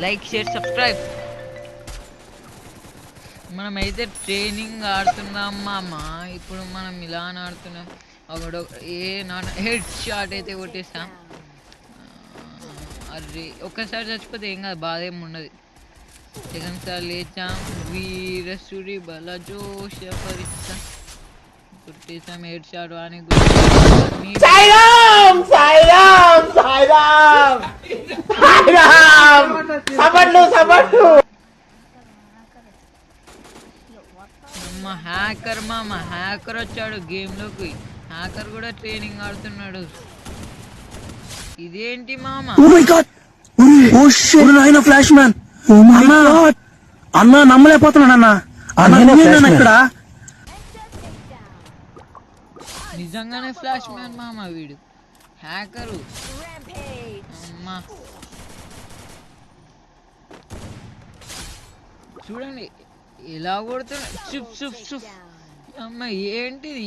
Like share subscribe. మనమైతే training ఆడుతున్నాం మామ. ఇప్పుడు మనం ఇలా ఆడుతున్నాం. ఒకడు హెడ్ షాట్ అయితే కొట్టేస్తాం. అరే ఒక్కసారి చచ్చిపోతే ఏం కాదు, బాధ ఏమి ఉండదు. సెకండ్ సార్ లేచాం, వీరసుడి బల జోష పరిస్తాం, కొట్టేసాం హెడ్ షాట్ అని. హ్యాకర్ మామ, హ్యాకర్ వచ్చాడు గేమ్లోకి. హ్యాకర్ కూడా ట్రైనింగ్ ఆడుతున్నాడు. ఇదేంటి మామ? ఫ్లాష్ మ్యాన్ అన్నా, నమ్మలేకపోతున్నాడు అన్న. ఇక్కడ నిజంగానే ఫ్లాష్ మ్యాన్ మామ, వీడు హ్యాకరు. అమ్మా చూడండి ఎలా కొడుతున్నా. అమ్మ ఏంటిది?